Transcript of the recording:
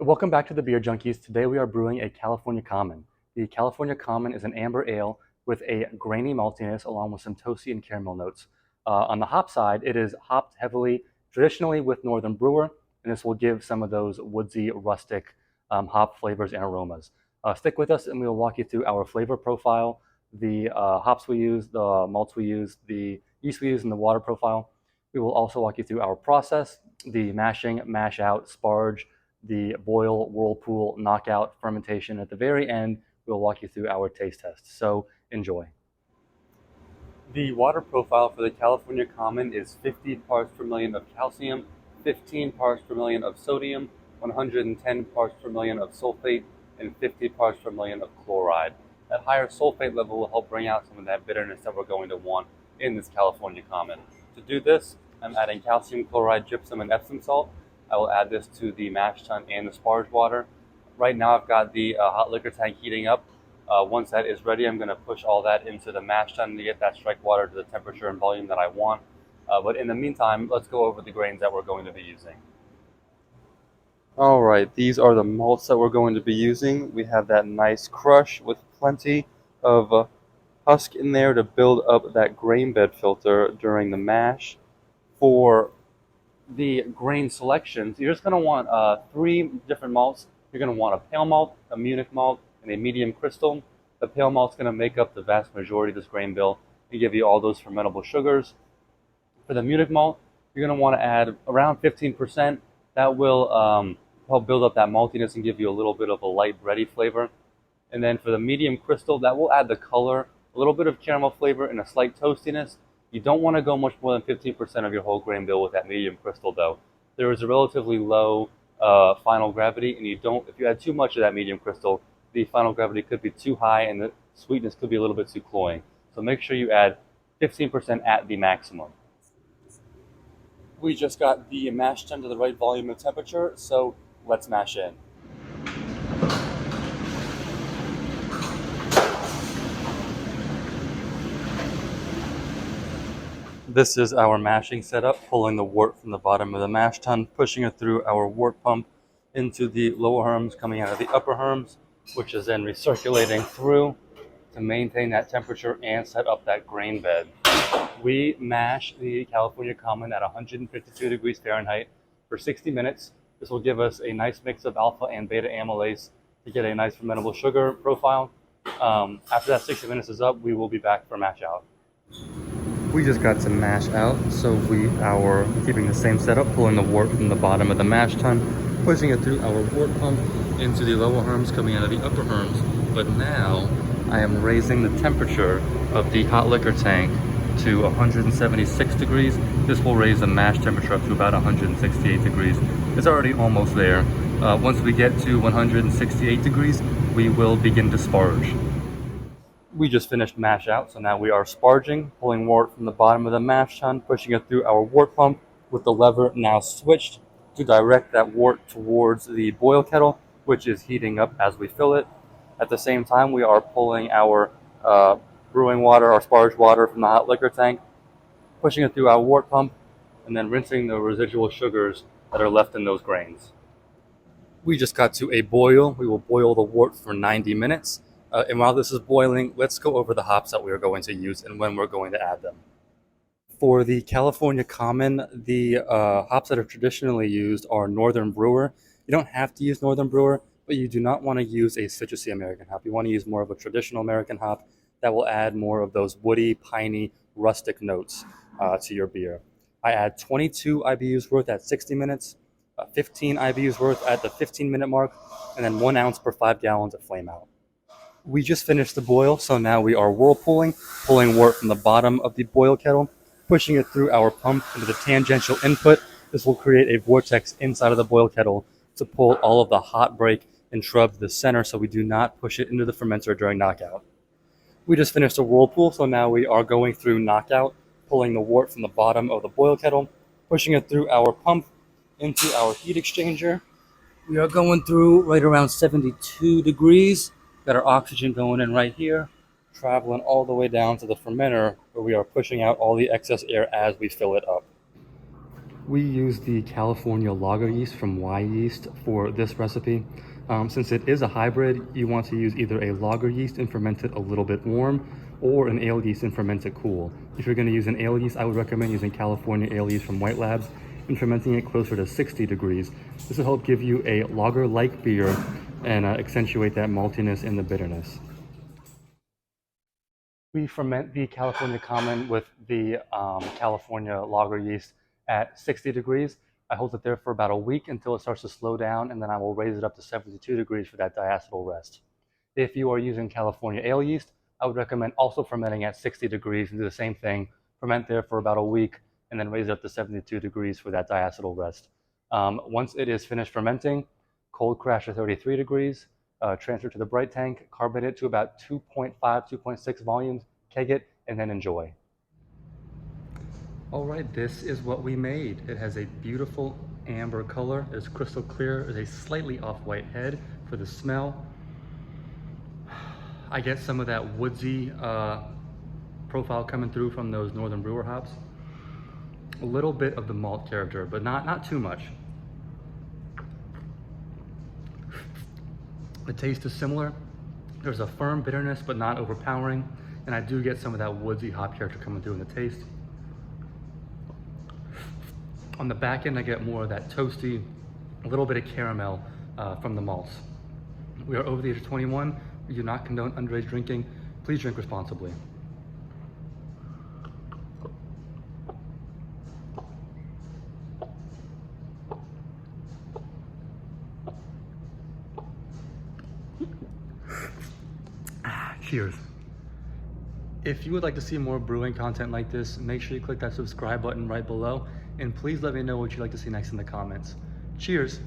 Welcome back to the Beer Junkies. Today we are brewing a California Common. The California Common is an amber ale with a grainy maltiness along with some toasty and caramel notes. On the hop side, it is hopped heavily, traditionally with Northern Brewer, and this will give some of those woodsy, rustic hop flavors and aromas. Stick with us and we will walk you through our flavor profile, the hops we use, the malts we use, the yeast we use, and the water profile. We will also walk you through our process, the mashing, mash out, sparge, the boil, whirlpool, knockout, fermentation. At the very end, we'll walk you through our taste test. So enjoy. The water profile for the California Common is 50 parts per million of calcium, 15 parts per million of sodium, 110 parts per million of sulfate, and 50 parts per million of chloride. That higher sulfate level will help bring out some of that bitterness that we're going to want in this California Common. To do this, I'm adding calcium chloride, gypsum, and Epsom salt. I will add this to the mash tun and the sparge water. Right now I've got the hot liquor tank heating up. Once that is ready, I'm going to push all that into the mash tun to get that strike water to the temperature and volume that I want. But in the meantime, let's go over the grains that we're going to be using. All right, these are the malts that we're going to be using. We have that nice crush with plenty of husk in there to build up that grain bed filter during the mash. For the grain selections, you're just going to want three different malts. You're going to want a pale malt, a Munich Malt, and a medium crystal. The pale malt's going to make up the vast majority of this grain bill and give you all those fermentable sugars. For the Munich Malt, you're going to want to add around 15%. That will help build up that maltiness and give you a little bit of a light bready flavor. And then for the medium crystal, that will add the color, a little bit of caramel flavor, and a slight toastiness. You don't want to go much more than 15% of your whole grain bill with that medium crystal, though. There is a relatively low final gravity, and if you add too much of that medium crystal, the final gravity could be too high, and the sweetness could be a little bit too cloying. So make sure you add 15% at the maximum. We just got the mash tun to the right volume and temperature, so let's mash in. This is our mashing setup, pulling the wort from the bottom of the mash tun, pushing it through our wort pump into the lower herms, coming out of the upper herms, which is then recirculating through to maintain that temperature and set up that grain bed. We mash the California Common at 152 degrees Fahrenheit for 60 minutes. This will give us a nice mix of alpha and beta amylase to get a nice fermentable sugar profile. After that 60 minutes is up, we will be back for mash out. We just got some mash out, so we are keeping the same setup, pulling the wort from the bottom of the mash tun, pushing it through our wort pump into the lower herms, coming out of the upper herms. But now I am raising the temperature of the hot liquor tank to 176 degrees. This will raise the mash temperature up to about 168 degrees. It's already almost there. Once we get to 168 degrees, we will begin to sparge. We just finished mash out, so now we are sparging, pulling wort from the bottom of the mash tun, pushing it through our wort pump with the lever now switched to direct that wort towards the boil kettle, which is heating up as we fill it. At the same time, we are pulling our brewing water, our sparge water from the hot liquor tank, pushing it through our wort pump, and then rinsing the residual sugars that are left in those grains. We just got to a boil. We will boil the wort for 90 minutes. And while this is boiling, let's go over the hops that we are going to use and when we're going to add them. For the California Common, the hops that are traditionally used are Northern Brewer. You don't have to use Northern Brewer, but you do not want to use a citrusy American hop. You want to use more of a traditional American hop that will add more of those woody, piney, rustic notes to your beer. I add 22 IBUs worth at 60 minutes, 15 IBUs worth at the 15-minute mark, and then 1 ounce per 5 gallons at flame out. We just finished the boil, so now we are whirlpooling, pulling wort from the bottom of the boil kettle, pushing it through our pump into the tangential input. This will create a vortex inside of the boil kettle to pull all of the hot break and shrub to the center so we do not push it into the fermenter during knockout. We just finished a whirlpool, so now we are going through knockout, pulling the wort from the bottom of the boil kettle, pushing it through our pump into our heat exchanger. We are going through right around 72 degrees. Got our oxygen going in right here, traveling all the way down to the fermenter where we are pushing out all the excess air as we fill it up. We use the California lager yeast from Yeast for this recipe. Since it is a hybrid, you want to use either a lager yeast and ferment it a little bit warm, or an ale yeast and ferment it cool. If you're going to use an ale yeast, I would recommend using California ale yeast from White Labs and fermenting it closer to 60 degrees. This will help give you a lager-like beer and accentuate that maltiness and the bitterness. We ferment the California Common with the California lager yeast at 60 degrees. I hold it there for about a week until it starts to slow down, and then I will raise it up to 72 degrees for that diacetyl rest. If you are using California ale yeast, I would recommend also fermenting at 60 degrees and do the same thing. Ferment there for about a week and then raise it up to 72 degrees for that diacetyl rest. Once it is finished fermenting, cold crash at 33 degrees, transfer to the bright tank, carbonate it to about 2.5, 2.6 volumes, keg it, and then enjoy. All right, this is what we made. It has a beautiful amber color. It's crystal clear. There's a slightly off-white head for the smell. I get some of that woodsy profile coming through from those Northern Brewer hops. A little bit of the malt character, but not too much. The taste is similar. There's a firm bitterness, but not overpowering. And I do get some of that woodsy hop character coming through in the taste. On the back end, I get more of that toasty, a little bit of caramel from the malts. We are over the age of 21. We do not condone underage drinking. Please drink responsibly. Cheers. If you would like to see more brewing content like this, make sure you click that subscribe button right below, and please let me know what you'd like to see next in the comments. Cheers.